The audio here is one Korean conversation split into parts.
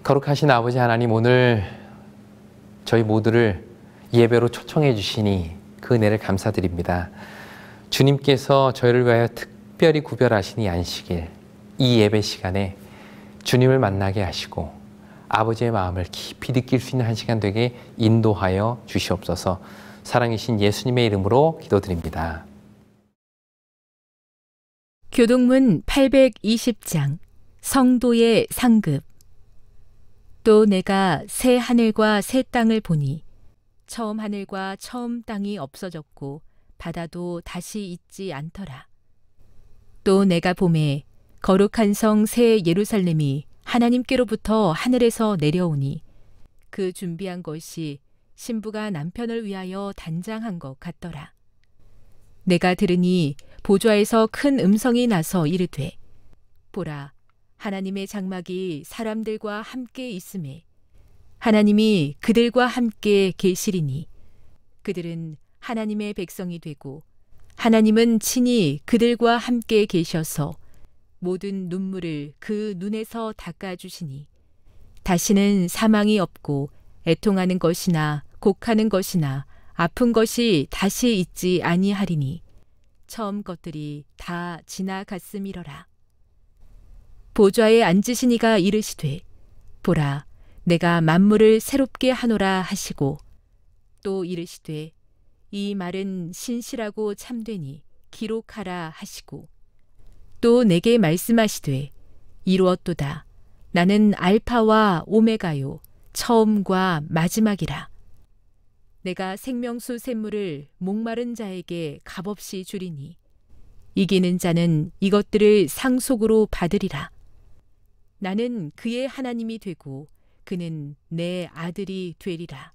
거룩하신 아버지 하나님, 오늘 저희 모두를 예배로 초청해 주시니 그 은혜를 감사드립니다. 주님께서 저희를 위하여 특별히 구별하신 이 안식일, 이 예배 시간에 주님을 만나게 하시고 아버지의 마음을 깊이 느낄 수 있는 한 시간 되게 인도하여 주시옵소서. 사랑이신 예수님의 이름으로 기도드립니다. 교동문 820장 성도의 상급. 또 내가 새 하늘과 새 땅을 보니 처음 하늘과 처음 땅이 없어졌고 바다도 다시 있지 않더라. 또 내가 보매 거룩한 성 새 예루살렘이 하나님께로부터 하늘에서 내려오니 그 준비한 것이 신부가 남편을 위하여 단장한 것 같더라. 내가 들으니 보좌에서 큰 음성이 나서 이르되, 보라, 하나님의 장막이 사람들과 함께 있음에 하나님이 그들과 함께 계시리니 그들은 하나님의 백성이 되고 하나님은 친히 그들과 함께 계셔서 모든 눈물을 그 눈에서 닦아주시니 다시는 사망이 없고 애통하는 것이나 곡하는 것이나 아픈 것이 다시 있지 아니하리니 처음 것들이 다 지나갔음이러라. 보좌에 앉으신 이가 이르시되, 보라, 내가 만물을 새롭게 하노라 하시고 또 이르시되, 이 말은 신실하고 참되니 기록하라 하시고 또 내게 말씀하시되, 이루었도다. 나는 알파와 오메가요 처음과 마지막이라. 내가 생명수 샘물을 목마른 자에게 값없이 주리니 이기는 자는 이것들을 상속으로 받으리라. 나는 그의 하나님이 되고 그는 내 아들이 되리라.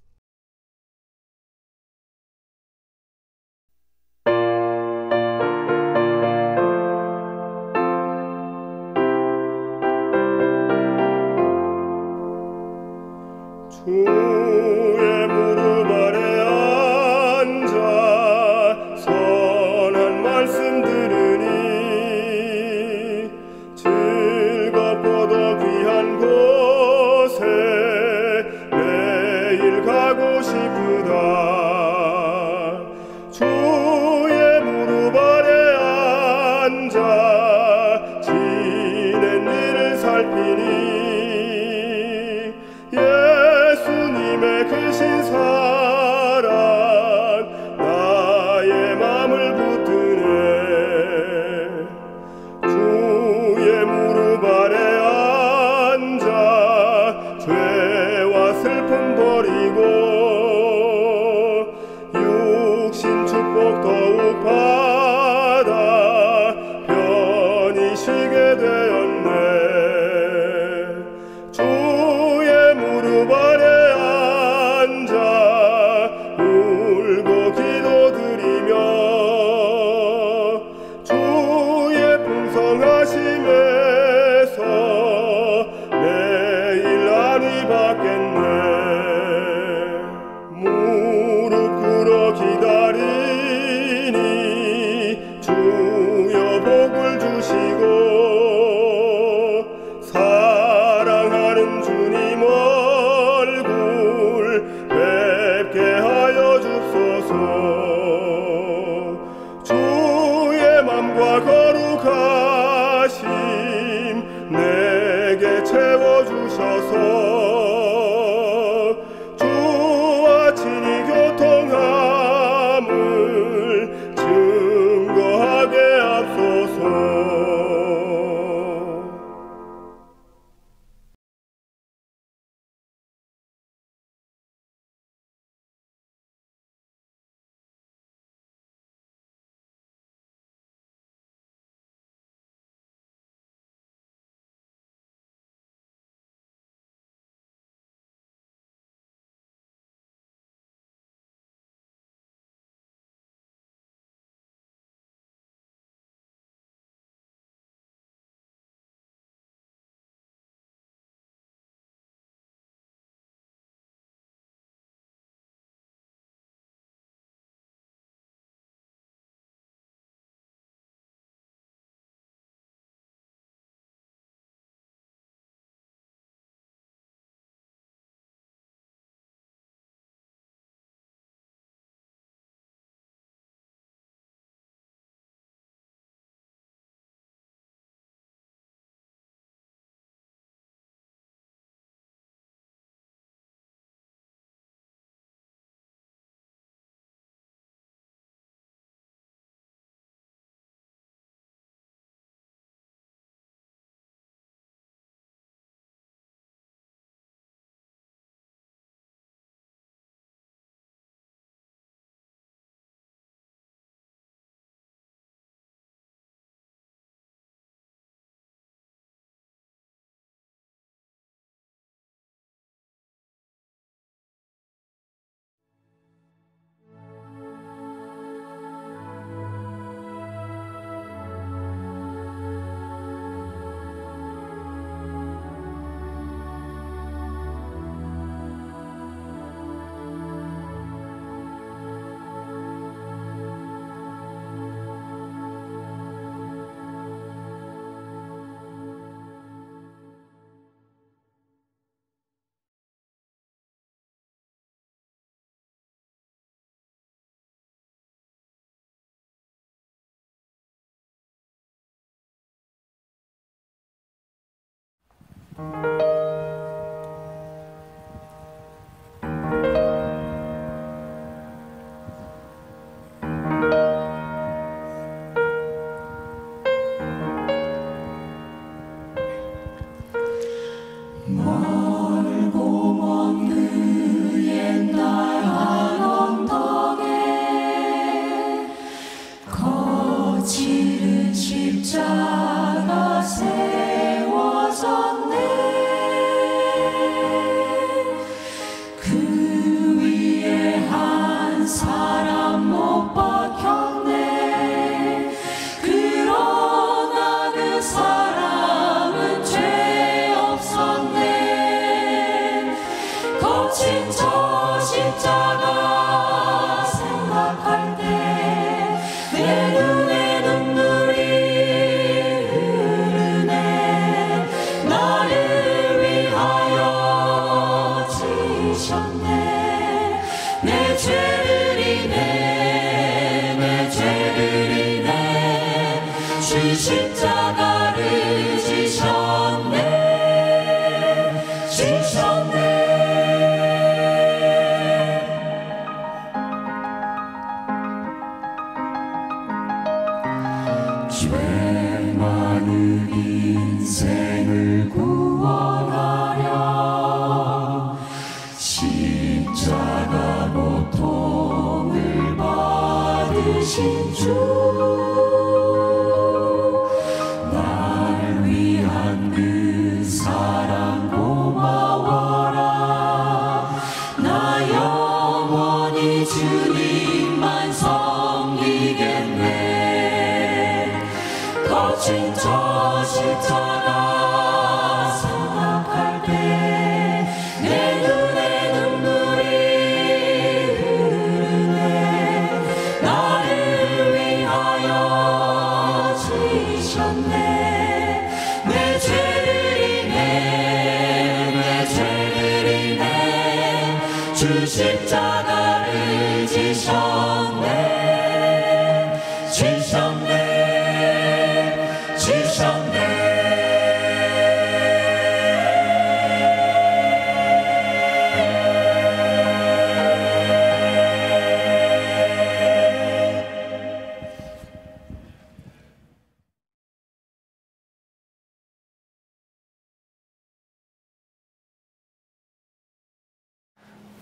주의 무릎 아래 앉아 선한 말씀 들으니 즐겁고도 귀한 곳에 매일 가고 싶으다. 주의 무릎 아래 앉아 지낸 일을 살피니 예수님의 크신 사랑 나의 맘을 붙드네. 주의 무릎 아래 앉아 죄와 슬픔 버리고 육신 축복 더욱 받아 편히 쉬고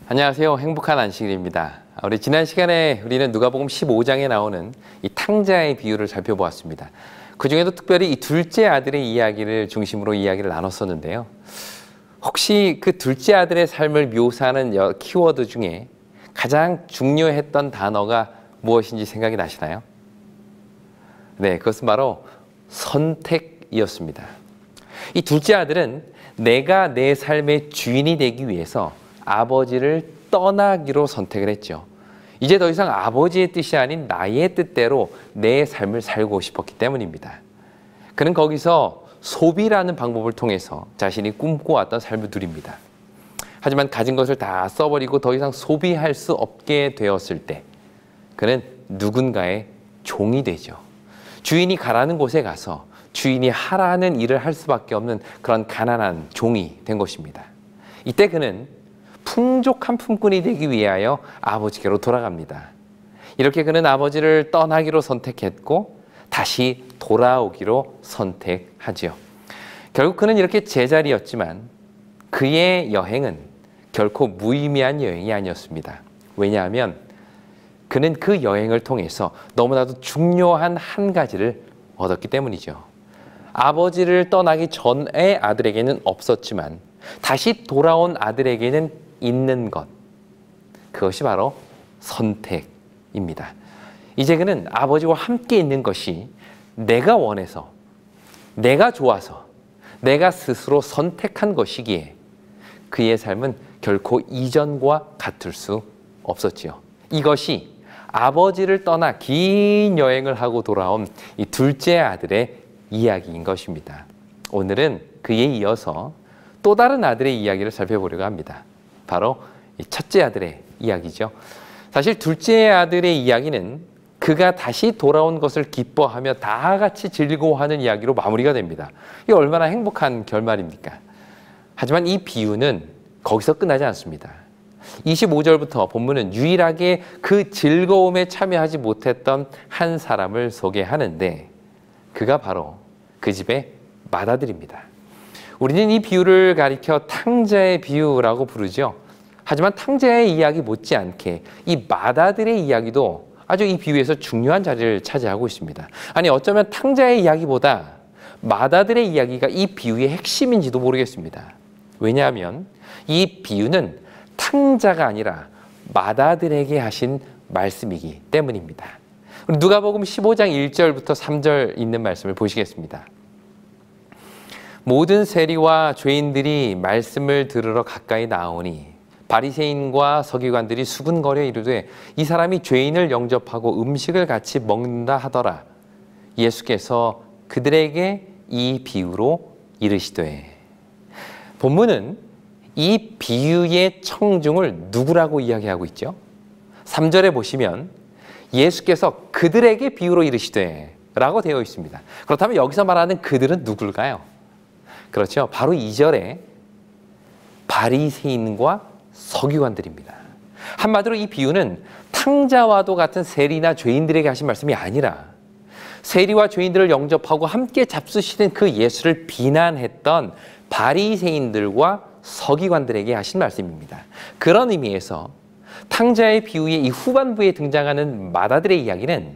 안녕하세요. 행복한 안식일입니다. 우리 지난 시간에 우리는 누가복음 15장에 나오는 이 탕자의 비유를 살펴보았습니다. 그 중에도 특별히 이 둘째 아들의 이야기를 중심으로 이야기를 나눴었는데요. 혹시 그 둘째 아들의 삶을 묘사하는 키워드 중에 가장 중요했던 단어가 무엇인지 생각이 나시나요? 네, 그것은 바로 선택이었습니다. 이 둘째 아들은 내가 내 삶의 주인이 되기 위해서 아버지를 떠나기로 선택을 했죠. 이제 더 이상 아버지의 뜻이 아닌 나의 뜻대로 내 삶을 살고 싶었기 때문입니다. 그는 거기서 소비라는 방법을 통해서 자신이 꿈꿔왔던 삶을 누립니다. 하지만 가진 것을 다 써버리고 더 이상 소비할 수 없게 되었을 때 그는 누군가의 종이 되죠. 주인이 가라는 곳에 가서 주인이 하라는 일을 할 수밖에 없는 그런 가난한 종이 된 것입니다. 이때 그는 풍족한 품꾼이 되기 위하여 아버지께로 돌아갑니다. 이렇게 그는 아버지를 떠나기로 선택했고 다시 돌아오기로 선택하지요. 결국 그는 이렇게 제자리였지만 그의 여행은 결코 무의미한 여행이 아니었습니다. 왜냐하면 그는 그 여행을 통해서 너무나도 중요한 한 가지를 얻었기 때문이죠. 아버지를 떠나기 전의 아들에게는 없었지만 다시 돌아온 아들에게는 있는 것, 그것이 바로 선택입니다. 이제 그는 아버지와 함께 있는 것이 내가 원해서, 내가 좋아서, 내가 스스로 선택한 것이기에 그의 삶은 결코 이전과 같을 수 없었지요. 이것이 아버지를 떠나 긴 여행을 하고 돌아온 이 둘째 아들의 이야기인 것입니다. 오늘은 그에 이어서 또 다른 아들의 이야기를 살펴보려고 합니다. 바로 이 첫째 아들의 이야기죠. 사실 둘째 아들의 이야기는 그가 다시 돌아온 것을 기뻐하며 다 같이 즐거워하는 이야기로 마무리가 됩니다. 이게 얼마나 행복한 결말입니까? 하지만 이 비유는 거기서 끝나지 않습니다. 25절부터 본문은 유일하게 그 즐거움에 참여하지 못했던 한 사람을 소개하는데 그가 바로 그 집의 맏아들입니다. 우리는 이 비유를 가리켜 탕자의 비유라고 부르죠. 하지만 탕자의 이야기 못지않게 이 맏아들의 이야기도 아주 이 비유에서 중요한 자리를 차지하고 있습니다. 아니 어쩌면 탕자의 이야기보다 맏아들의 이야기가 이 비유의 핵심인지도 모르겠습니다. 왜냐하면 이 비유는 탕자가 아니라 맏아들에게 하신 말씀이기 때문입니다. 누가복음 15장 1절부터 3절 있는 말씀을 보시겠습니다. 모든 세리와 죄인들이 말씀을 들으러 가까이 나오니 바리새인과 서기관들이 수군거려 이르되 이 사람이 죄인을 영접하고 음식을 같이 먹는다 하더라. 예수께서 그들에게 이 비유로 이르시되. 본문은 이 비유의 청중을 누구라고 이야기하고 있죠? 3절에 보시면 예수께서 그들에게 비유로 이르시되 라고 되어 있습니다. 그렇다면 여기서 말하는 그들은 누굴까요? 그렇죠. 바로 2절에 바리새인과 서기관들입니다. 한마디로 이 비유는 탕자와도 같은 세리나 죄인들에게 하신 말씀이 아니라 세리와 죄인들을 영접하고 함께 잡수시는 그 예수를 비난했던 바리새인들과 서기관들에게 하신 말씀입니다. 그런 의미에서 탕자의 비유의 이 후반부에 등장하는 맏아들의 이야기는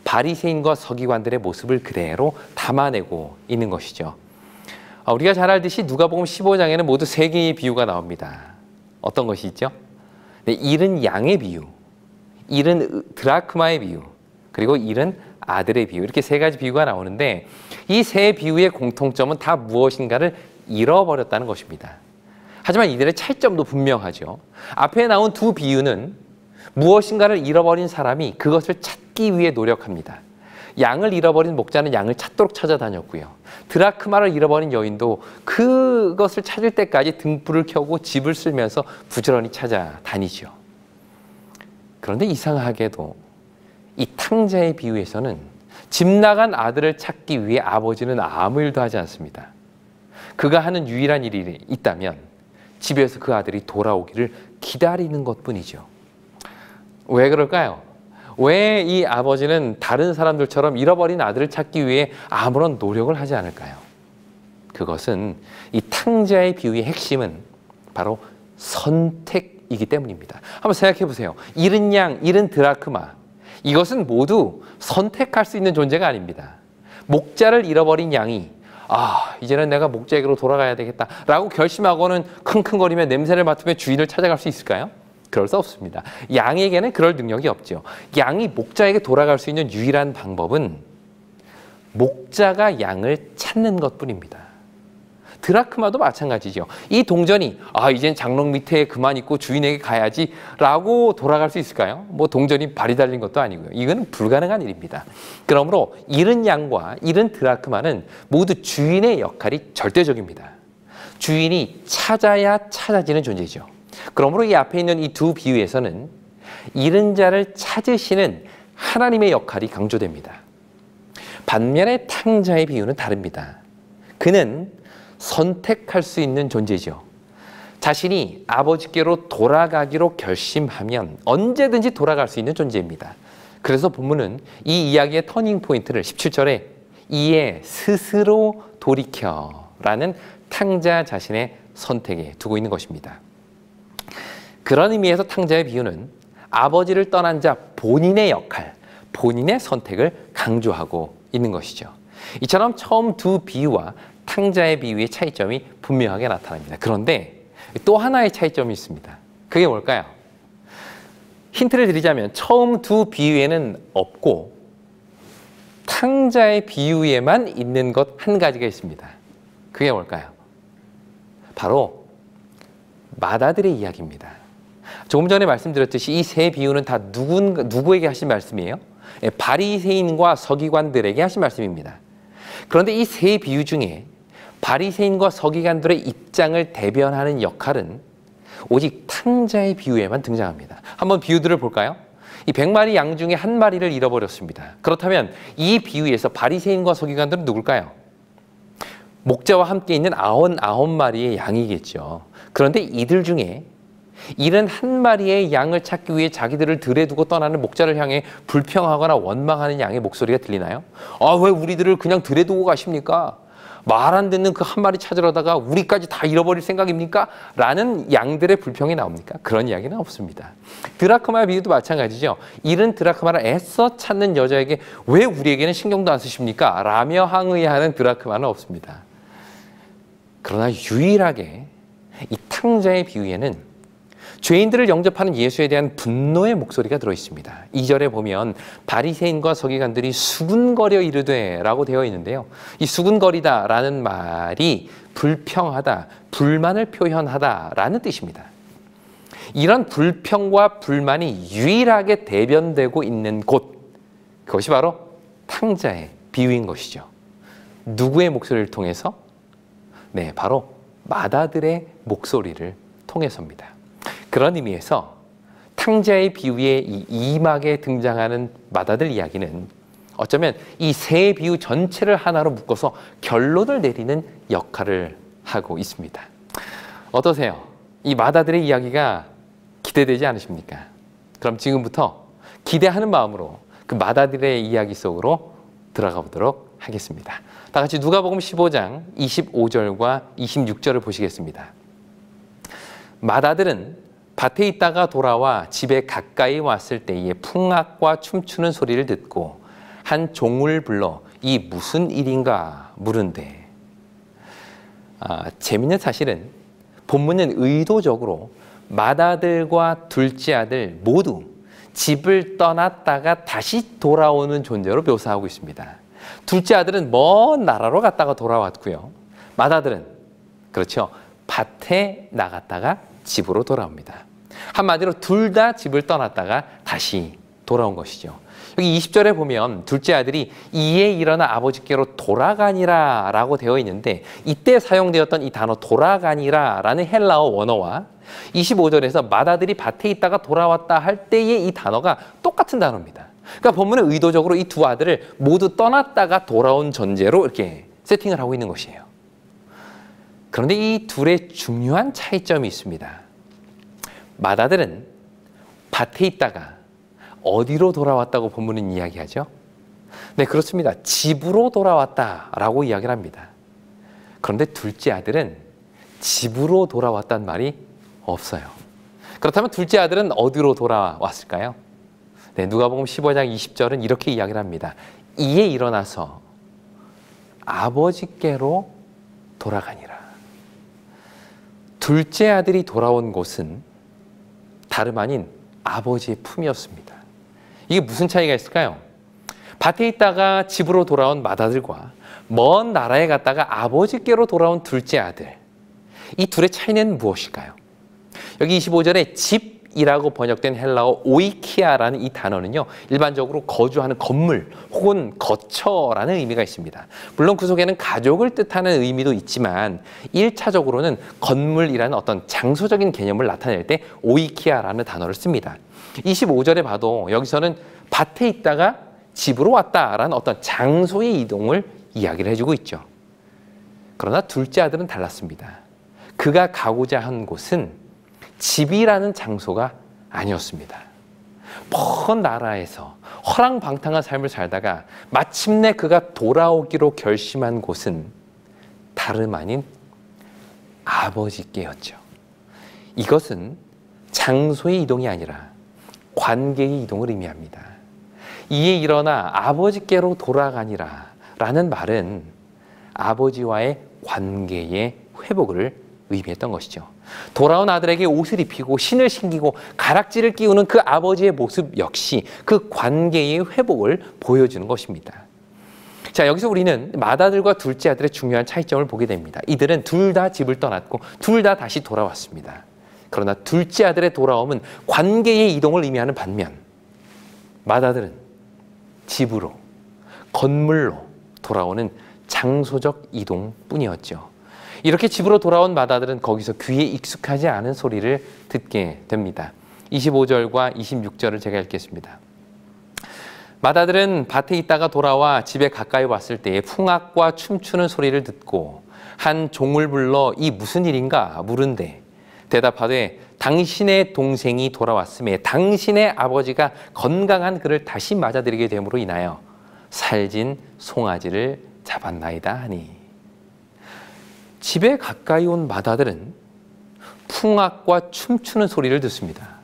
바리새인과 서기관들의 모습을 그대로 담아내고 있는 것이죠. 우리가 잘 알듯이 누가복음 15장에는 모두 3개의 비유가 나옵니다. 어떤 것이 있죠? 네, 잃은 양의 비유, 잃은 드라크마의 비유, 그리고 잃은 아들의 비유, 이렇게 3가지 비유가 나오는데 이 3 비유의 공통점은 다 무엇인가를 잃어버렸다는 것입니다. 하지만 이들의 차이점도 분명하죠. 앞에 나온 2 비유는 무엇인가를 잃어버린 사람이 그것을 찾기 위해 노력합니다. 양을 잃어버린 목자는 양을 찾도록 찾아다녔고요. 드라크마를 잃어버린 여인도 그것을 찾을 때까지 등불을 켜고 집을 쓸면서 부지런히 찾아다니죠. 그런데 이상하게도 이 탕자의 비유에서는 집 나간 아들을 찾기 위해 아버지는 아무 일도 하지 않습니다. 그가 하는 유일한 일이 있다면 집에서 그 아들이 돌아오기를 기다리는 것뿐이죠. 왜 그럴까요? 왜 이 아버지는 다른 사람들처럼 잃어버린 아들을 찾기 위해 아무런 노력을 하지 않을까요? 그것은 이 탕자의 비유의 핵심은 바로 선택이기 때문입니다. 한번 생각해 보세요. 잃은 양, 잃은 드라크마, 이것은 모두 선택할 수 있는 존재가 아닙니다. 목자를 잃어버린 양이 이제는 내가 목자에게로 돌아가야 되겠다 라고 결심하고는 킁킁거리며 냄새를 맡으며 주인을 찾아갈 수 있을까요? 그럴 수 없습니다. 양에게는 그럴 능력이 없죠. 양이 목자에게 돌아갈 수 있는 유일한 방법은 목자가 양을 찾는 것뿐입니다. 드라크마도 마찬가지죠. 이 동전이 이젠 장롱 밑에 그만 있고 주인에게 가야지 라고 돌아갈 수 있을까요? 동전이 발이 달린 것도 아니고요. 이건 불가능한 일입니다. 그러므로 잃은 양과 잃은 드라크마는 모두 주인의 역할이 절대적입니다. 주인이 찾아야 찾아지는 존재죠. 그러므로 이 앞에 있는 이 2 비유에서는 잃은 자를 찾으시는 하나님의 역할이 강조됩니다. 반면에 탕자의 비유는 다릅니다. 그는 선택할 수 있는 존재죠. 자신이 아버지께로 돌아가기로 결심하면 언제든지 돌아갈 수 있는 존재입니다. 그래서 본문은 이 이야기의 터닝 포인트를 17절에 이에 스스로 돌이켜라는 탕자 자신의 선택에 두고 있는 것입니다. 그런 의미에서 탕자의 비유는 아버지를 떠난 자 본인의 역할, 본인의 선택을 강조하고 있는 것이죠. 이처럼 처음 2 비유와 탕자의 비유의 차이점이 분명하게 나타납니다. 그런데 또 하나의 차이점이 있습니다. 그게 뭘까요? 힌트를 드리자면 처음 2 비유에는 없고 탕자의 비유에만 있는 것 한 가지가 있습니다. 그게 뭘까요? 바로 맏아들의 이야기입니다. 조금 전에 말씀드렸듯이 이 3 비유는 다 누구에게 하신 말씀이에요? 바리새인과 서기관들에게 하신 말씀입니다. 그런데 이 3 비유 중에 바리새인과 서기관들의 입장을 대변하는 역할은 오직 탕자의 비유에만 등장합니다. 한번 비유들을 볼까요? 이 100마리 양 중에 1마리를 잃어버렸습니다. 그렇다면 이 비유에서 바리새인과 서기관들은 누굴까요? 목자와 함께 있는 99마리의 양이겠죠. 그런데 이들 중에 71마리의 양을 찾기 위해 자기들을 들에 두고 떠나는 목자를 향해 불평하거나 원망하는 양의 목소리가 들리나요? 아, 왜 우리들을 그냥 들에 두고 가십니까? 말 안 듣는 그 한 마리 찾으러다가 우리까지 다 잃어버릴 생각입니까? 라는 양들의 불평이 나옵니까? 그런 이야기는 없습니다. 드라크마의 비유도 마찬가지죠. 잃은 드라크마를 애써 찾는 여자에게 왜 우리에게는 신경도 안 쓰십니까? 라며 항의하는 드라크마는 없습니다. 그러나 유일하게 이 탕자의 비유에는 죄인들을 영접하는 예수에 대한 분노의 목소리가 들어있습니다. 2절에 보면 바리새인과 서기관들이 수군거려 이르되 라고 되어 있는데요. 이 수군거리다 라는 말이 불평하다, 불만을 표현하다 라는 뜻입니다. 이런 불평과 불만이 유일하게 대변되고 있는 곳, 그것이 바로 탕자의 비유인 것이죠. 누구의 목소리를 통해서? 네, 바로 마다들의 목소리를 통해서입니다. 그런 의미에서 탕자의 비유의 이 2막에 등장하는 마다들 이야기는 어쩌면 이 세 비유 전체를 하나로 묶어서 결론을 내리는 역할을 하고 있습니다. 어떠세요? 이 마다들의 이야기가 기대되지 않으십니까? 그럼 지금부터 기대하는 마음으로 그 마다들의 이야기 속으로 들어가 보도록 하겠습니다. 다 같이 누가복음 15장 25절과 26절을 보시겠습니다. 마다들은 밭에 있다가 돌아와 집에 가까이 왔을 때에 풍악과 춤추는 소리를 듣고 한 종을 불러 이 무슨 일인가 물은데, 재밌는 사실은 본문은 의도적으로 마다들과 둘째 아들 모두 집을 떠났다가 다시 돌아오는 존재로 묘사하고 있습니다. 둘째 아들은 먼 나라로 갔다가 돌아왔고요. 마다들은 그렇죠, 밭에 나갔다가 집으로 돌아옵니다. 한마디로 둘 다 집을 떠났다가 다시 돌아온 것이죠. 여기 20절에 보면 둘째 아들이 이에 일어나 아버지께로 돌아가니라 라고 되어 있는데, 이때 사용되었던 이 단어 돌아가니라 라는 헬라어 원어와 25절에서 마다들이 밭에 있다가 돌아왔다 할 때의 이 단어가 똑같은 단어입니다. 그러니까 본문은 의도적으로 이 두 아들을 모두 떠났다가 돌아온 전제로 이렇게 세팅을 하고 있는 것이에요. 그런데 이 둘의 중요한 차이점이 있습니다. 마다들은 밭에 있다가 어디로 돌아왔다고 본문은 이야기하죠? 네, 그렇습니다. 집으로 돌아왔다라고 이야기를 합니다. 그런데 둘째 아들은 집으로 돌아왔다는 말이 없어요. 그렇다면 둘째 아들은 어디로 돌아왔을까요? 네, 누가복음 15장 20절은 이렇게 이야기를 합니다. 이에 일어나서 아버지께로 돌아가니라. 둘째 아들이 돌아온 곳은 다름 아닌 아버지의 품이었습니다. 이게 무슨 차이가 있을까요? 밭에 있다가 집으로 돌아온 맏아들과 먼 나라에 갔다가 아버지께로 돌아온 둘째 아들, 이 둘의 차이는 무엇일까요? 여기 25절에 집이라고 번역된 헬라어 오이키아라는 이 단어는요, 일반적으로 거주하는 건물 혹은 거처라는 의미가 있습니다. 물론 그 속에는 가족을 뜻하는 의미도 있지만 1차적으로는 건물이라는 어떤 장소적인 개념을 나타낼 때 오이키아라는 단어를 씁니다. 25절에 봐도 여기서는 밭에 있다가 집으로 왔다라는 어떤 장소의 이동을 이야기를 해주고 있죠. 그러나 둘째 아들은 달랐습니다. 그가 가고자 한 곳은 집이라는 장소가 아니었습니다. 먼 나라에서 허랑방탕한 삶을 살다가 마침내 그가 돌아오기로 결심한 곳은 다름 아닌 아버지께였죠. 이것은 장소의 이동이 아니라 관계의 이동을 의미합니다. 이에 일어나 아버지께로 돌아가니라 라는 말은 아버지와의 관계의 회복을 의미했던 것이죠. 돌아온 아들에게 옷을 입히고 신을 신기고 가락지를 끼우는 그 아버지의 모습 역시 그 관계의 회복을 보여주는 것입니다. 자, 여기서 우리는 맏아들과 둘째 아들의 중요한 차이점을 보게 됩니다. 이들은 둘 다 집을 떠났고 둘 다 다시 돌아왔습니다. 그러나 둘째 아들의 돌아옴은 관계의 이동을 의미하는 반면 맏아들은 집으로, 건물로 돌아오는 장소적 이동뿐이었죠. 이렇게 집으로 돌아온 맏아들은 거기서 귀에 익숙하지 않은 소리를 듣게 됩니다. 25절과 26절을 제가 읽겠습니다. 맏아들은 밭에 있다가 돌아와 집에 가까이 왔을 때에 풍악과 춤추는 소리를 듣고 한 종을 불러 이 무슨 일인가 물은데 대답하되 당신의 동생이 돌아왔음에 당신의 아버지가 건강한 그를 다시 맞아들이게 됨으로 인하여 살진 송아지를 잡았나이다 하니, 집에 가까이 온 마다들은 풍악과 춤추는 소리를 듣습니다.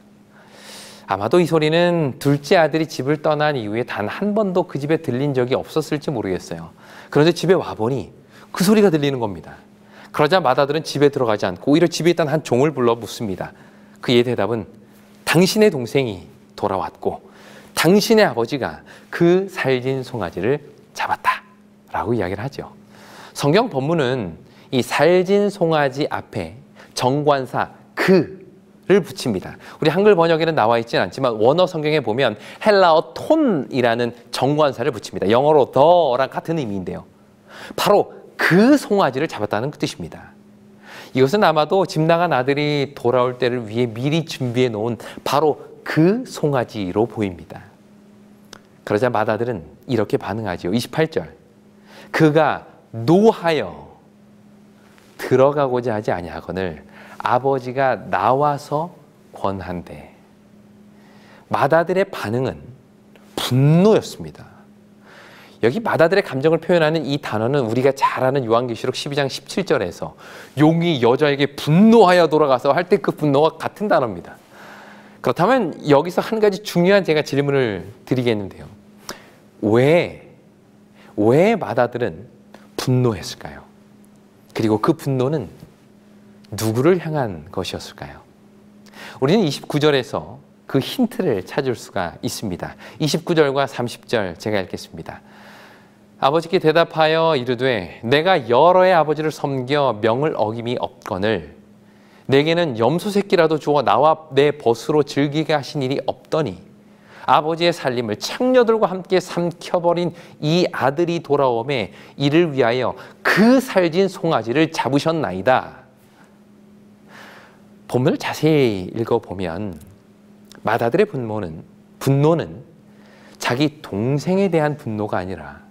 아마도 이 소리는 둘째 아들이 집을 떠난 이후에 단 한 번도 그 집에 들린 적이 없었을지 모르겠어요. 그런데 집에 와보니 그 소리가 들리는 겁니다. 그러자 마다들은 집에 들어가지 않고 오히려 집에 있던 한 종을 불러 묻습니다. 그의 대답은 당신의 동생이 돌아왔고 당신의 아버지가 그 살진 송아지를 잡았다 라고 이야기를 하죠. 성경 본문은 이 살진 송아지 앞에 정관사 그를 붙입니다. 우리 한글 번역에는 나와 있지는 않지만 원어 성경에 보면 헬라어 톤이라는 정관사를 붙입니다. 영어로 더랑 같은 의미인데요. 바로 그 송아지를 잡았다는 그 뜻입니다. 이것은 아마도 집 나간 아들이 돌아올 때를 위해 미리 준비해 놓은 바로 그 송아지로 보입니다. 그러자 맏아들은 이렇게 반응하지요. 28절. 그가 노하여 들어가고자 하지 아니하거늘 아버지가 나와서 권한대. 맏아들의 반응은 분노였습니다. 여기 맏아들의 감정을 표현하는 이 단어는 우리가 잘 아는 요한계시록 12장 17절에서 용이 여자에게 분노하여 돌아가서 할 때 그 분노와 같은 단어입니다. 그렇다면 여기서 한 가지 중요한 제가 질문을 드리겠는데요. 왜 맏아들은 분노했을까요? 그리고 그 분노는 누구를 향한 것이었을까요? 우리는 29절에서 그 힌트를 찾을 수가 있습니다. 29절과 30절 제가 읽겠습니다. 아버지께 대답하여 이르되 내가 여러의 아버지를 섬겨 명을 어김이 없거늘 내게는 염소 새끼라도 주어 나와 내 벗으로 즐기게 하신 일이 없더니 아버지의 살림을 창녀들과 함께 삼켜버린 이 아들이 돌아오매 이를 위하여 그 살진 송아지를 잡으셨나이다. 본문을 자세히 읽어보면 맏아들의 분노는 자기 동생에 대한 분노가 아니라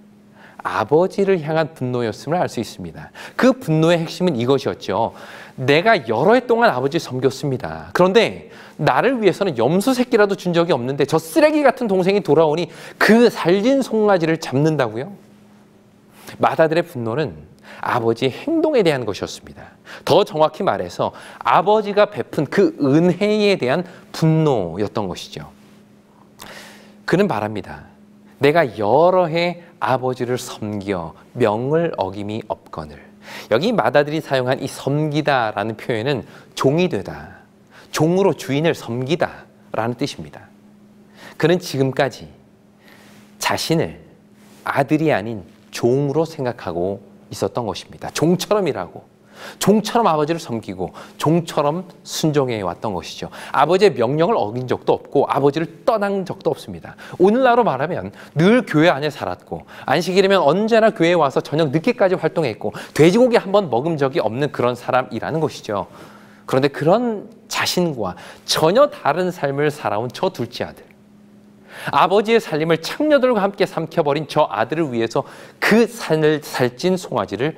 아버지를 향한 분노였음을 알 수 있습니다. 그 분노의 핵심은 이것이었죠. 내가 여러 해 동안 아버지를 섬겼습니다. 그런데 나를 위해서는 염소 새끼라도 준 적이 없는데 저 쓰레기 같은 동생이 돌아오니 그 살진 송아지를 잡는다고요? 맏아들의 분노는 아버지의 행동에 대한 것이었습니다. 더 정확히 말해서 아버지가 베푼 그 은혜에 대한 분노였던 것이죠. 그는 말합니다. 내가 여러 해 아버지를 섬겨 명을 어김이 없거늘. 여기 맏아들이 사용한 이 섬기다라는 표현은 종이 되다, 종으로 주인을 섬기다라는 뜻입니다. 그는 지금까지 자신을 아들이 아닌 종으로 생각하고 있었던 것입니다. 종처럼 일하고 종처럼 아버지를 섬기고 종처럼 순종해 왔던 것이죠. 아버지의 명령을 어긴 적도 없고 아버지를 떠난 적도 없습니다. 오늘날로 말하면 늘 교회 안에 살았고 안식일이면 언제나 교회에 와서 저녁 늦게까지 활동했고 돼지고기 한 번 먹은 적이 없는 그런 사람이라는 것이죠. 그런데 그런 자신과 전혀 다른 삶을 살아온 저 둘째 아들, 아버지의 살림을 창녀들과 함께 삼켜버린 저 아들을 위해서 그 살찐 송아지를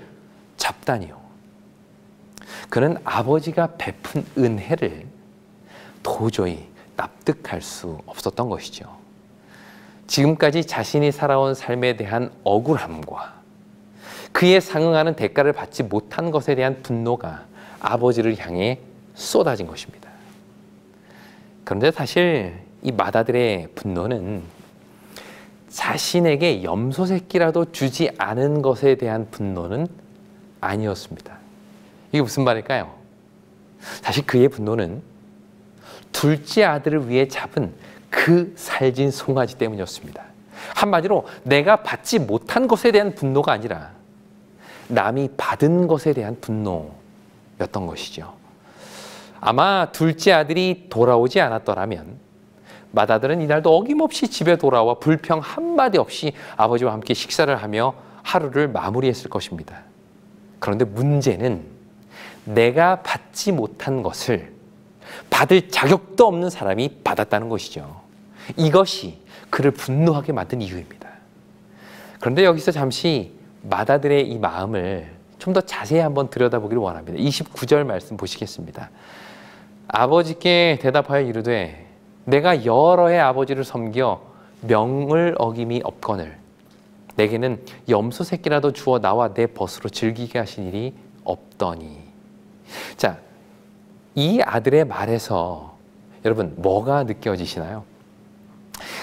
잡다니요. 그는 아버지가 베푼 은혜를 도저히 납득할 수 없었던 것이죠. 지금까지 자신이 살아온 삶에 대한 억울함과 그에 상응하는 대가를 받지 못한 것에 대한 분노가 아버지를 향해 쏟아진 것입니다. 그런데 사실 이 맏아들의 분노는 자신에게 염소 새끼라도 주지 않은 것에 대한 분노는 아니었습니다. 이게 무슨 말일까요? 사실 그의 분노는 둘째 아들을 위해 잡은 그 살진 송아지 때문이었습니다. 한마디로 내가 받지 못한 것에 대한 분노가 아니라 남이 받은 것에 대한 분노였던 것이죠. 아마 둘째 아들이 돌아오지 않았더라면 맏아들은 이날도 어김없이 집에 돌아와 불평 한마디 없이 아버지와 함께 식사를 하며 하루를 마무리했을 것입니다. 그런데 문제는 내가 받지 못한 것을 받을 자격도 없는 사람이 받았다는 것이죠. 이것이 그를 분노하게 만든 이유입니다. 그런데 여기서 잠시 맏아들의 이 마음을 좀 더 자세히 한번 들여다보기를 원합니다. 29절 말씀 보시겠습니다. 아버지께 대답하여 이르되 내가 여러 해 아버지를 섬겨 명을 어김이 없거늘 내게는 염소 새끼라도 주어 나와 내 벗으로 즐기게 하신 일이 없더니. 자, 이 아들의 말에서 여러분 뭐가 느껴지시나요?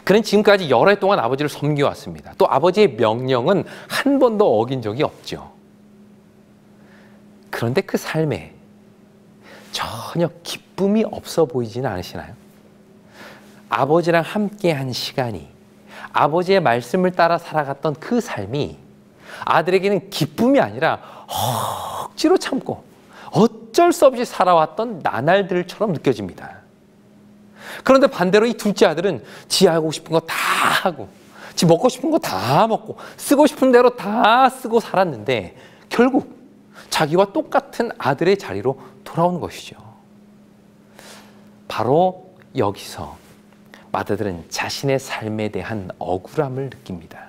그는 지금까지 여러 해 동안 아버지를 섬겨왔습니다. 또 아버지의 명령은 한 번도 어긴 적이 없죠. 그런데 그 삶에 전혀 기쁨이 없어 보이지는 않으시나요? 아버지랑 함께한 시간이, 아버지의 말씀을 따라 살아갔던 그 삶이 아들에게는 기쁨이 아니라 억지로 참고 어쩔 수 없이 살아왔던 나날들처럼 느껴집니다. 그런데 반대로 이 둘째 아들은 지 하고 싶은 거 다 하고 지 먹고 싶은 거 다 먹고 쓰고 싶은 대로 다 쓰고 살았는데 결국 자기와 똑같은 아들의 자리로 돌아오는 것이죠. 바로 여기서 맏아들은 자신의 삶에 대한 억울함을 느낍니다.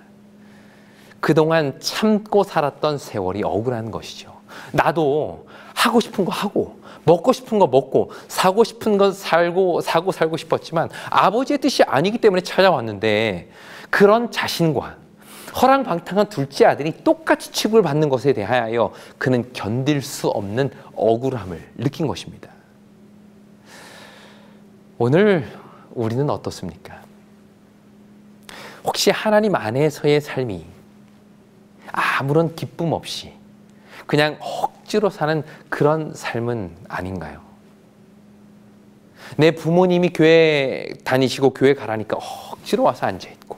그동안 참고 살았던 세월이 억울한 것이죠. 나도 하고 싶은 거 하고 먹고 싶은 거 먹고 사고 싶은 거 사고 살고 싶었지만 아버지의 뜻이 아니기 때문에 찾아왔는데 그런 자신과 허랑방탕한 둘째 아들이 똑같이 취급을 받는 것에 대하여 그는 견딜 수 없는 억울함을 느낀 것입니다. 오늘 우리는 어떻습니까? 혹시 하나님 안에서의 삶이 아무런 기쁨 없이 그냥 억지로 사는 그런 삶은 아닌가요? 내 부모님이 교회 다니시고 교회 가라니까 억지로 와서 앉아있고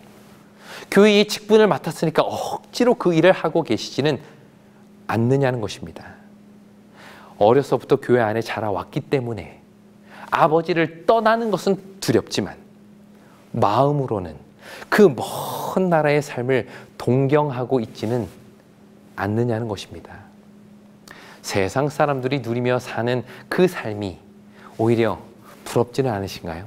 교회의 직분을 맡았으니까 억지로 그 일을 하고 계시지는 않느냐는 것입니다. 어려서부터 교회 안에 자라왔기 때문에 아버지를 떠나는 것은 두렵지만 마음으로는 그 먼 나라의 삶을 동경하고 있지는 않느냐는 것입니다. 세상 사람들이 누리며 사는 그 삶이 오히려 부럽지는 않으신가요?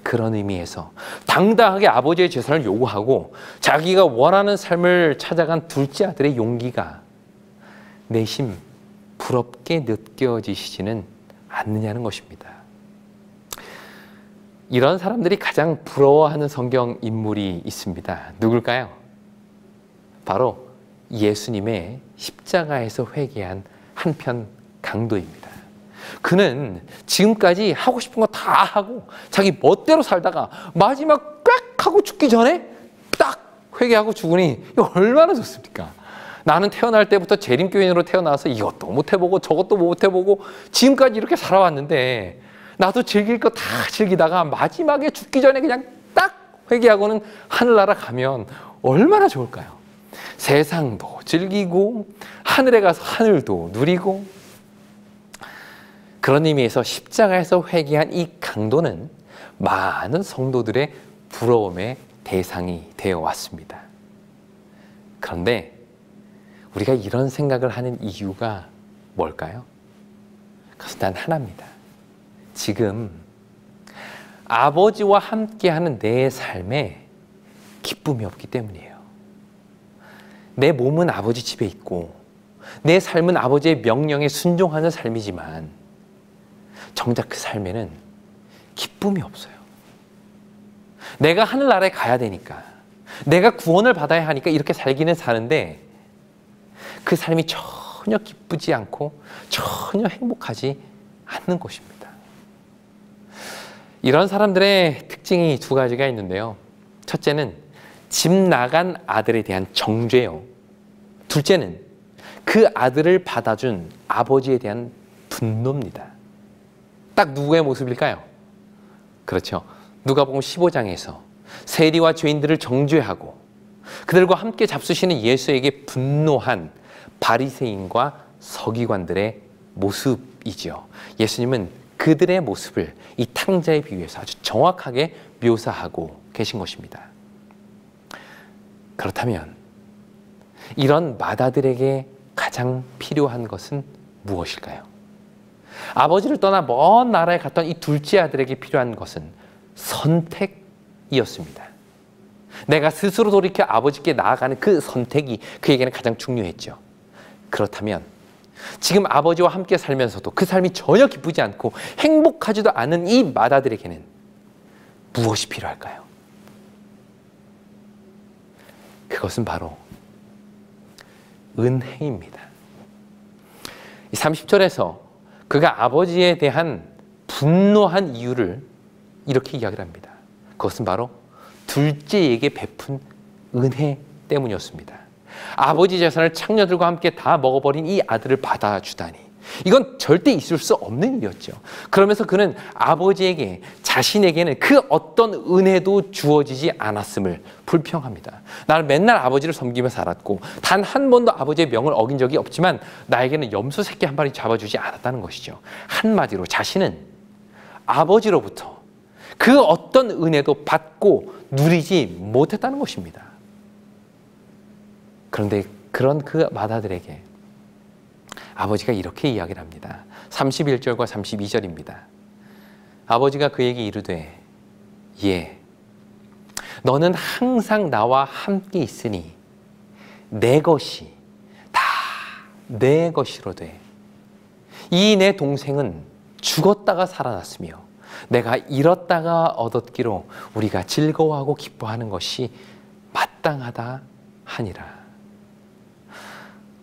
그런 의미에서 당당하게 아버지의 재산을 요구하고 자기가 원하는 삶을 찾아간 둘째 아들의 용기가 내심 부럽게 느껴지시지는 않느냐는 것입니다. 이런 사람들이 가장 부러워하는 성경 인물이 있습니다. 누굴까요? 바로 예수님의 십자가에서 회개한 한편 강도입니다. 그는 지금까지 하고 싶은 거 다 하고 자기 멋대로 살다가 마지막 꽉 하고 죽기 전에 딱 회개하고 죽으니 이거 얼마나 좋습니까? 나는 태어날 때부터 재림교인으로 태어나서 이것도 못 해보고 저것도 못 해보고 지금까지 이렇게 살아왔는데 나도 즐길 거 다 즐기다가 마지막에 죽기 전에 그냥 딱 회개하고는 하늘나라 가면 얼마나 좋을까요? 세상도 즐기고 하늘에 가서 하늘도 누리고. 그런 의미에서 십자가에서 회개한 이 강도는 많은 성도들의 부러움의 대상이 되어 왔습니다. 그런데 우리가 이런 생각을 하는 이유가 뭘까요? 그것은 단 하나입니다. 지금 아버지와 함께하는 내 삶에 기쁨이 없기 때문이에요. 내 몸은 아버지 집에 있고 내 삶은 아버지의 명령에 순종하는 삶이지만 정작 그 삶에는 기쁨이 없어요. 내가 하늘나라에 가야 되니까 내가 구원을 받아야 하니까 이렇게 살기는 사는데 그 삶이 전혀 기쁘지 않고 전혀 행복하지 않는 것입니다. 이런 사람들의 특징이 두 가지가 있는데요. 첫째는 집 나간 아들에 대한 정죄요. 둘째는 그 아들을 받아준 아버지에 대한 분노입니다. 딱 누구의 모습일까요? 그렇죠. 누가복음 15장에서 세리와 죄인들을 정죄하고 그들과 함께 잡수시는 예수에게 분노한 바리새인과 서기관들의 모습이죠. 예수님은 그들의 모습을 이 탕자에 비유해서 아주 정확하게 묘사하고 계신 것입니다. 그렇다면 이런 맏아들에게 가장 필요한 것은 무엇일까요? 아버지를 떠나 먼 나라에 갔던 이 둘째 아들에게 필요한 것은 선택이었습니다. 내가 스스로 돌이켜 아버지께 나아가는 그 선택이 그에게는 가장 중요했죠. 그렇다면 지금 아버지와 함께 살면서도 그 삶이 전혀 기쁘지 않고 행복하지도 않은 이 맏아들에게는 무엇이 필요할까요? 그것은 바로 은혜입니다. 30절에서 그가 아버지에 대한 분노한 이유를 이렇게 이야기를 합니다. 그것은 바로 둘째에게 베푼 은혜 때문이었습니다. 아버지 재산을 창녀들과 함께 다 먹어버린 이 아들을 받아주다니, 이건 절대 있을 수 없는 일이었죠. 그러면서 그는 아버지에게 자신에게는 그 어떤 은혜도 주어지지 않았음을 불평합니다. 나는 맨날 아버지를 섬기며 살았고 단 한 번도 아버지의 명을 어긴 적이 없지만 나에게는 염소 새끼 한 마리 잡아주지 않았다는 것이죠. 한마디로 자신은 아버지로부터 그 어떤 은혜도 받고 누리지 못했다는 것입니다. 그런데 그런 그 맏아들에게 아버지가 이렇게 이야기를 합니다. 31절과 32절입니다. 아버지가 그에게 이르되 예, 너는 항상 나와 함께 있으니 내 것이 다 내 것이로되 이 내 동생은 죽었다가 살아났으며 내가 잃었다가 얻었기로 우리가 즐거워하고 기뻐하는 것이 마땅하다 하니라.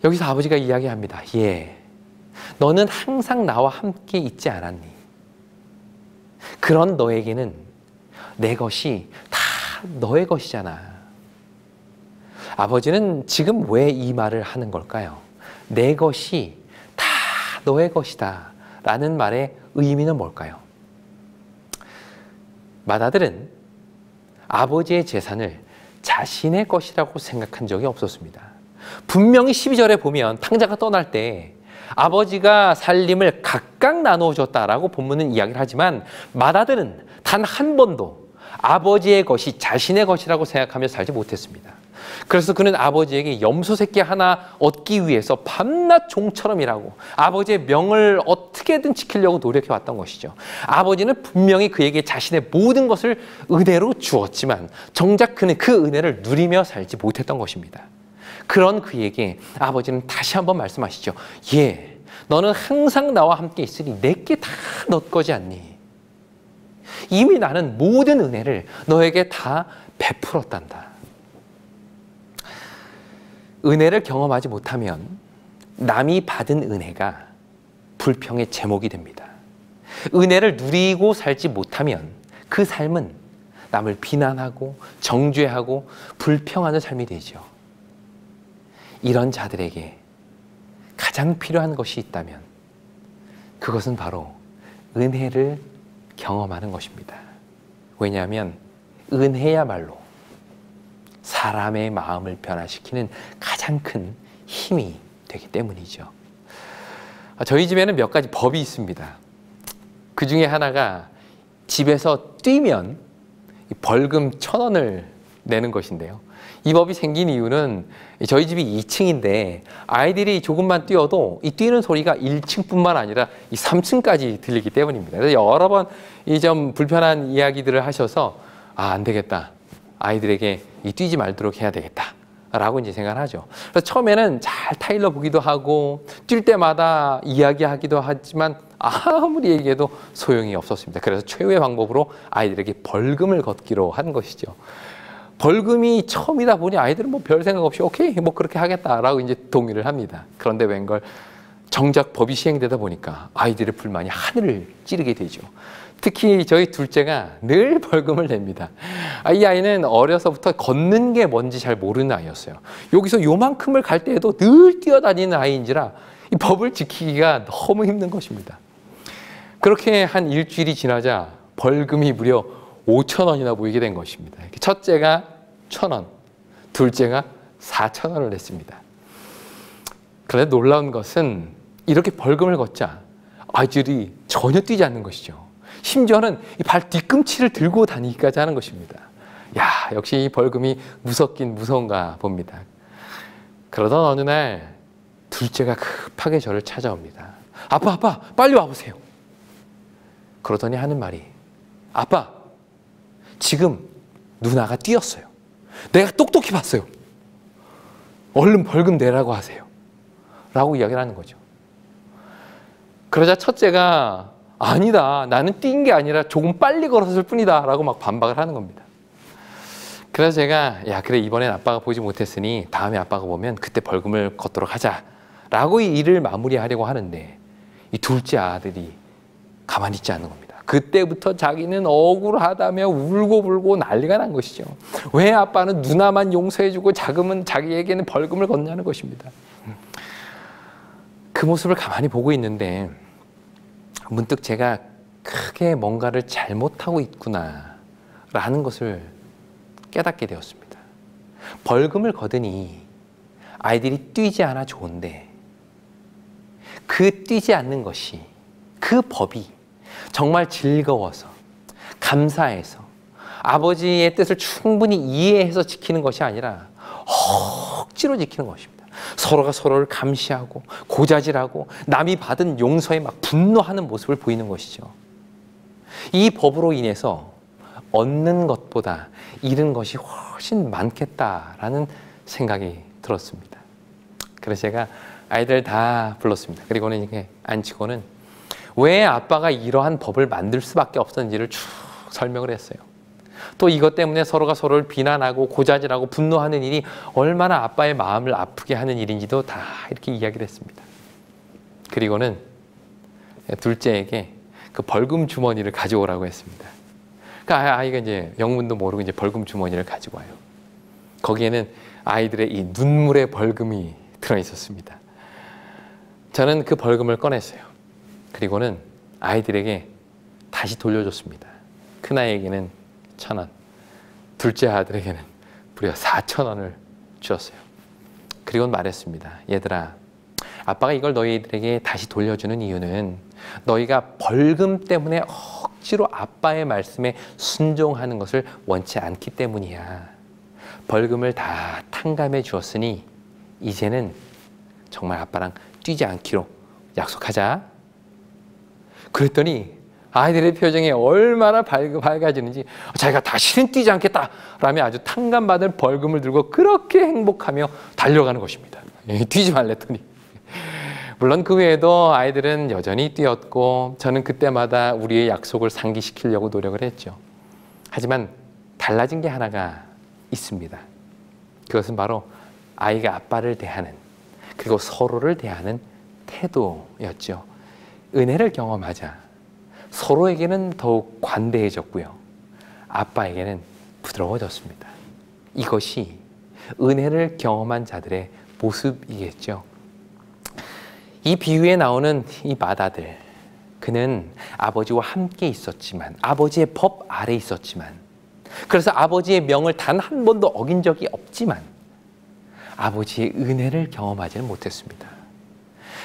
여기서 아버지가 이야기합니다. 예, 너는 항상 나와 함께 있지 않았니? 그런 너에게는 내 것이 다 너의 것이잖아. 아버지는 지금 왜 이 말을 하는 걸까요? 내 것이 다 너의 것이다 라는 말의 의미는 뭘까요? 맏아들은 아버지의 재산을 자신의 것이라고 생각한 적이 없었습니다. 분명히 12절에 보면 탕자가 떠날 때 아버지가 살림을 각각 나누어 줬다라고 본문은 이야기를 하지만 맏아들은 단 한 번도 아버지의 것이 자신의 것이라고 생각하며 살지 못했습니다. 그래서 그는 아버지에게 염소 새끼 하나 얻기 위해서 밤낮 종처럼 일하고 아버지의 명을 어떻게든 지키려고 노력해왔던 것이죠. 아버지는 분명히 그에게 자신의 모든 것을 은혜로 주었지만 정작 그는 그 은혜를 누리며 살지 못했던 것입니다. 그런 그에게 아버지는 다시 한번 말씀하시죠. 예, 너는 항상 나와 함께 있으니 내게 다 너 거지 않니? 이미 나는 모든 은혜를 너에게 다 베풀었단다. 은혜를 경험하지 못하면 남이 받은 은혜가 불평의 제목이 됩니다. 은혜를 누리고 살지 못하면 그 삶은 남을 비난하고 정죄하고 불평하는 삶이 되죠. 이런 자들에게 가장 필요한 것이 있다면 그것은 바로 은혜를 경험하는 것입니다. 왜냐하면 은혜야말로 사람의 마음을 변화시키는 가장 큰 힘이 되기 때문이죠. 저희 집에는 몇 가지 법이 있습니다. 그 중에 하나가 집에서 뛰면 벌금 1,000원을 내는 것인데요. 이 법이 생긴 이유는 저희 집이 2층인데 아이들이 조금만 뛰어도 이 뛰는 소리가 1층뿐만 아니라 이 3층까지 들리기 때문입니다. 그래서 여러 번 이 좀 불편한 이야기들을 하셔서 안 되겠다. 아이들에게 이 뛰지 말도록 해야 되겠다. 라고 이제 생각을 하죠. 그래서 처음에는 잘 타일러 보기도 하고 뛸 때마다 이야기하기도 하지만 아무리 얘기해도 소용이 없었습니다. 그래서 최후의 방법으로 아이들에게 벌금을 걷기로 한 것이죠. 벌금이 처음이다 보니 아이들은 뭐 별 생각 없이 오케이 뭐 그렇게 하겠다라고 이제 동의를 합니다. 그런데 웬걸 정작 법이 시행되다 보니까 아이들의 불만이 하늘을 찌르게 되죠. 특히 저희 둘째가 늘 벌금을 냅니다. 이 아이는 어려서부터 걷는 게 뭔지 잘 모르는 아이였어요. 여기서 요만큼을 갈 때에도 늘 뛰어다니는 아이인지라 이 법을 지키기가 너무 힘든 것입니다. 그렇게 한 일주일이 지나자 벌금이 무려 5,000원이나 모이게 된 것입니다. 첫째가 1,000원, 둘째가 4,000원을 냈습니다. 그런데 놀라운 것은 이렇게 벌금을 걷자 아이들이 전혀 뛰지 않는 것이죠. 심지어는 이 발 뒤꿈치를 들고 다니기까지 하는 것입니다. 야, 역시 이 벌금이 무섭긴 무서운가 봅니다. 그러던 어느 날 둘째가 급하게 저를 찾아옵니다. 아빠, 빨리 와보세요. 그러더니 하는 말이 아빠, 지금 누나가 뛰었어요. 내가 똑똑히 봤어요. 얼른 벌금 내라고 하세요. 라고 이야기를 하는 거죠. 그러자 첫째가 아니다. 나는 뛴 게 아니라 조금 빨리 걸었을 뿐이다. 라고 막 반박을 하는 겁니다. 그래서 제가 야 그래 이번엔 아빠가 보지 못했으니 다음에 아빠가 보면 그때 벌금을 걷도록 하자. 라고 이 일을 마무리하려고 하는데 이 둘째 아들이 가만히 있지 않는 겁니다. 그때부터 자기는 억울하다며 울고불고 난리가 난 것이죠. 왜 아빠는 누나만 용서해주고 자기에게는 벌금을 걷냐는 것입니다. 그 모습을 가만히 보고 있는데 문득 제가 크게 뭔가를 잘못하고 있구나 라는 것을 깨닫게 되었습니다. 벌금을 거드니 아이들이 뛰지 않아 좋은데 그 뛰지 않는 것이 그 법이 정말 즐거워서 감사해서 아버지의 뜻을 충분히 이해해서 지키는 것이 아니라 억지로 지키는 것입니다. 서로가 서로를 감시하고 고자질하고 남이 받은 용서에 막 분노하는 모습을 보이는 것이죠. 이 법으로 인해서 얻는 것보다 잃은 것이 훨씬 많겠다라는 생각이 들었습니다. 그래서 제가 아이들 다 불렀습니다. 그리고는 이렇게 앉히고는 왜 아빠가 이러한 법을 만들 수밖에 없었는지를 쭉 설명을 했어요. 또 이것 때문에 서로가 서로를 비난하고 고자질하고 분노하는 일이 얼마나 아빠의 마음을 아프게 하는 일인지도 다 이렇게 이야기를 했습니다. 그리고는 둘째에게 그 벌금 주머니를 가져오라고 했습니다. 그러니까 아이가 이제 영문도 모르고 이제 벌금 주머니를 가지고 와요. 거기에는 아이들의 이 눈물의 벌금이 들어 있었습니다. 저는 그 벌금을 꺼냈어요. 그리고는 아이들에게 다시 돌려줬습니다. 큰아이에게는 1,000원, 둘째 아들에게는 무려 4,000원을 주었어요. 그리고 말했습니다. 얘들아, 아빠가 이걸 너희들에게 다시 돌려주는 이유는 너희가 벌금 때문에 억지로 아빠의 말씀에 순종하는 것을 원치 않기 때문이야. 벌금을 다 탕감해 주었으니 이제는 정말 아빠랑 뛰지 않기로 약속하자. 그랬더니 아이들의 표정이 얼마나 밝아지는지 자기가 다시는 뛰지 않겠다 라며 아주 탕감받을 벌금을 들고 그렇게 행복하며 달려가는 것입니다. 뛰지 말랬더니. 물론 그 외에도 아이들은 여전히 뛰었고 저는 그때마다 우리의 약속을 상기시키려고 노력을 했죠. 하지만 달라진 게 하나가 있습니다. 그것은 바로 아이가 아빠를 대하는 그리고 서로를 대하는 태도였죠. 은혜를 경험하자 서로에게는 더욱 관대해졌고요. 아빠에게는 부드러워졌습니다. 이것이 은혜를 경험한 자들의 모습이겠죠. 이 비유에 나오는 이 맏아들, 그는 아버지와 함께 있었지만 아버지의 법 아래 있었지만 그래서 아버지의 명을 단 한 번도 어긴 적이 없지만 아버지의 은혜를 경험하지는 못했습니다.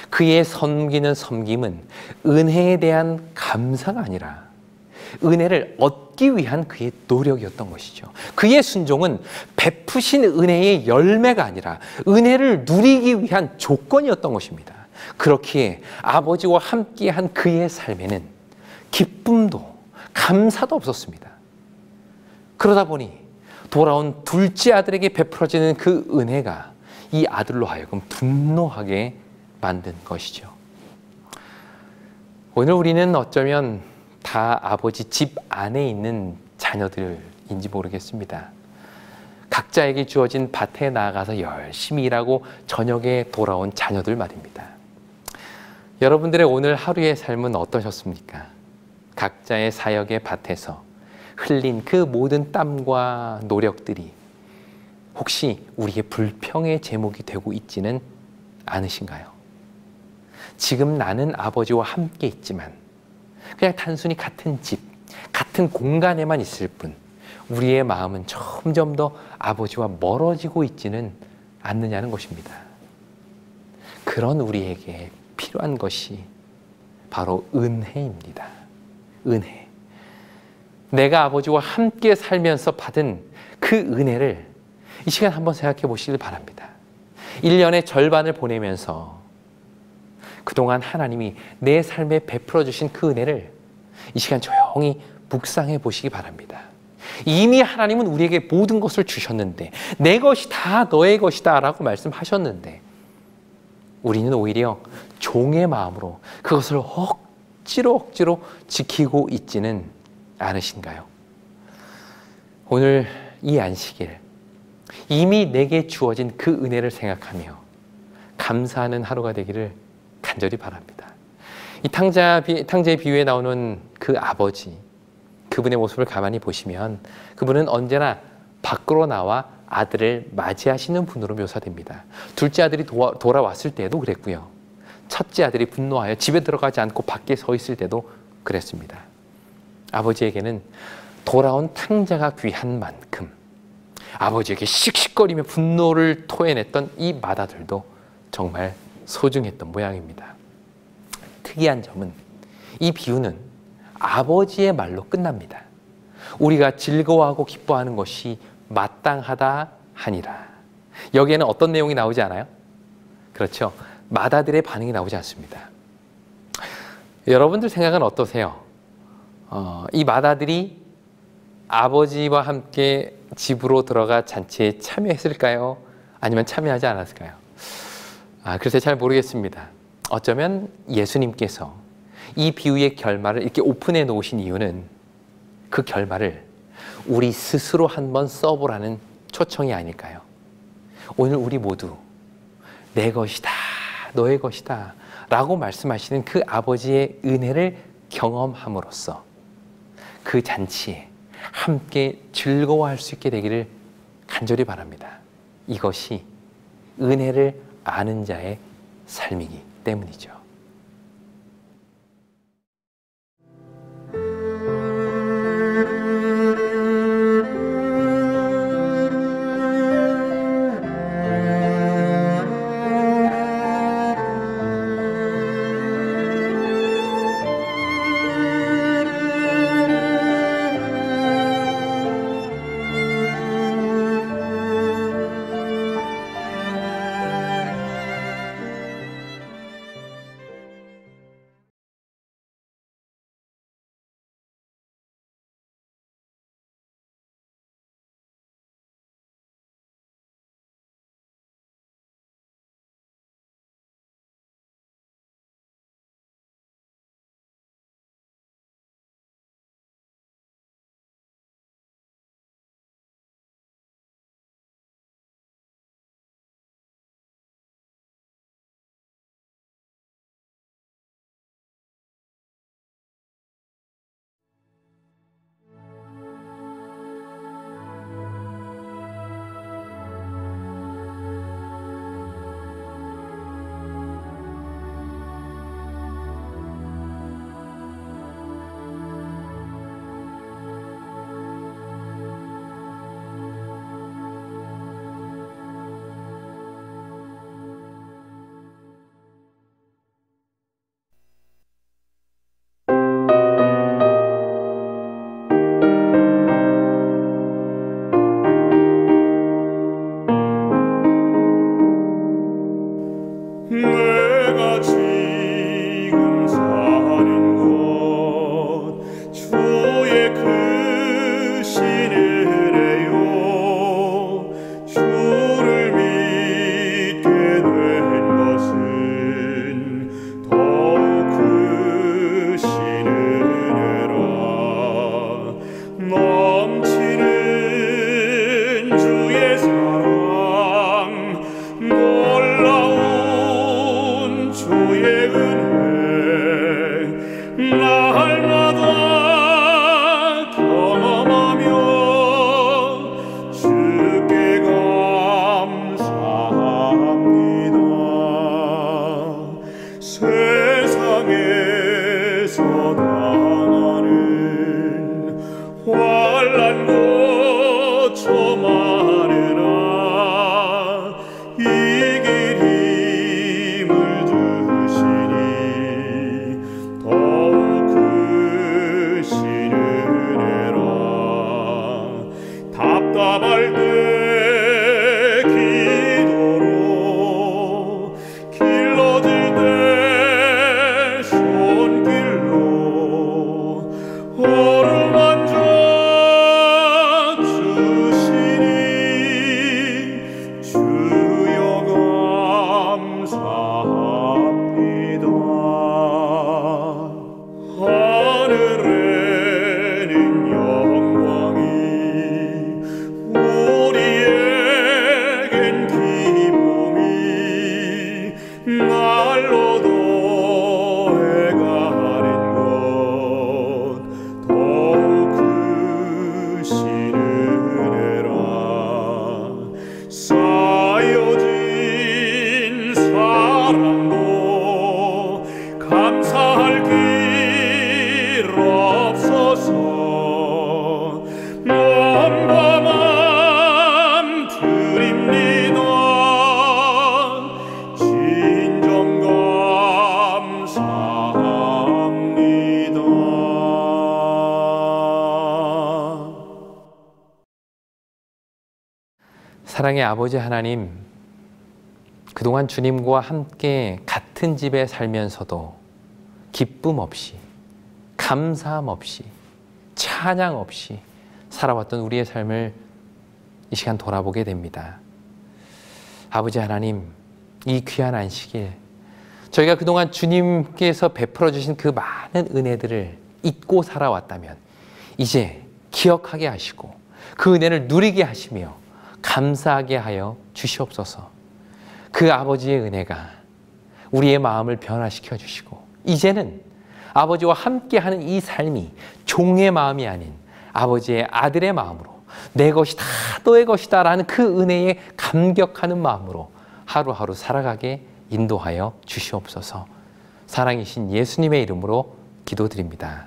그의 섬기는 섬김은 은혜에 대한 감사가 아니라 은혜를 얻기 위한 그의 노력이었던 것이죠. 그의 순종은 베푸신 은혜의 열매가 아니라 은혜를 누리기 위한 조건이었던 것입니다. 그렇기에 아버지와 함께한 그의 삶에는 기쁨도 감사도 없었습니다. 그러다 보니 돌아온 둘째 아들에게 베풀어지는 그 은혜가 이 아들로 하여금 분노하게 만든 것이죠. 오늘 우리는 어쩌면 다 아버지 집 안에 있는 자녀들인지 모르겠습니다. 각자에게 주어진 밭에 나가서 열심히 일하고 저녁에 돌아온 자녀들 말입니다. 여러분들의 오늘 하루의 삶은 어떠셨습니까? 각자의 사역의 밭에서 흘린 그 모든 땀과 노력들이 혹시 우리의 불평의 제목이 되고 있지는 않으신가요? 지금 나는 아버지와 함께 있지만 그냥 단순히 같은 집, 같은 공간에만 있을 뿐 우리의 마음은 점점 더 아버지와 멀어지고 있지는 않느냐는 것입니다. 그런 우리에게 필요한 것이 바로 은혜입니다. 은혜. 내가 아버지와 함께 살면서 받은 그 은혜를 이 시간 한번 생각해 보시길 바랍니다. 1년의 절반을 보내면서 그동안 하나님이 내 삶에 베풀어 주신 그 은혜를 이 시간 조용히 묵상해 보시기 바랍니다. 이미 하나님은 우리에게 모든 것을 주셨는데 내 것이 다 너의 것이다 라고 말씀하셨는데 우리는 오히려 종의 마음으로 그것을 억지로 지키고 있지는 않으신가요? 오늘 이 안식일, 이미 내게 주어진 그 은혜를 생각하며 감사하는 하루가 되기를 간절히 바랍니다. 이 탕자의 비유에 나오는 그 아버지, 그분의 모습을 가만히 보시면 그분은 언제나 밖으로 나와 아들을 맞이하시는 분으로 묘사됩니다. 둘째 아들이 돌아왔을 때도 그랬고요. 첫째 아들이 분노하여 집에 들어가지 않고 밖에 서 있을 때도 그랬습니다. 아버지에게는 돌아온 탕자가 귀한 만큼 아버지에게 씩씩거리며 분노를 토해냈던 이 맏아들도 정말 소중했던 모양입니다. 특이한 점은 이 비유는 아버지의 말로 끝납니다. 우리가 즐거워하고 기뻐하는 것이 마땅하다 하니라. 여기에는 어떤 내용이 나오지 않아요? 그렇죠. 맏아들의 반응이 나오지 않습니다. 여러분들 생각은 어떠세요? 이 맏아들이 아버지와 함께 집으로 들어가 잔치에 참여했을까요? 아니면 참여하지 않았을까요? 글쎄 잘 모르겠습니다. 어쩌면 예수님께서 이 비유의 결말을 이렇게 오픈해 놓으신 이유는 그 결말을 우리 스스로 한번 써보라는 초청이 아닐까요? 오늘 우리 모두 내 것이다, 너의 것이다 라고 말씀하시는 그 아버지의 은혜를 경험함으로써 그 잔치에 함께 즐거워할 수 있게 되기를 간절히 바랍니다. 이것이 은혜를 아는 자의 삶이기 때문이죠. 내가 지금 사는 곳 주의 크신 은혜요 주를 믿게 된 것은 더욱 크신 은혜라 넘치는 주의 사랑 놀라운 주의 하늘에는 영광이 우리에겐 기쁨이 날로 더해가는 것 더욱 크신 은혜라 쌓여진 사랑도 감사할 길 없어서 몸과 맘 드립니다. 진정 감사합니다. 사랑의 아버지 하나님, 그동안 주님과 함께 같은 집에 살면서도 기쁨 없이, 감사함 없이, 찬양 없이 살아왔던 우리의 삶을 이 시간 돌아보게 됩니다. 아버지 하나님, 이 귀한 안식일, 저희가 그동안 주님께서 베풀어 주신 그 많은 은혜들을 잊고 살아왔다면 이제 기억하게 하시고 그 은혜를 누리게 하시며 감사하게 하여 주시옵소서. 그 아버지의 은혜가 우리의 마음을 변화시켜 주시고 이제는 아버지와 함께하는 이 삶이 종의 마음이 아닌 아버지의 아들의 마음으로 내 것이다, 너의 것이다 라는 그 은혜에 감격하는 마음으로 하루하루 살아가게 인도하여 주시옵소서. 사랑이신 예수님의 이름으로 기도드립니다.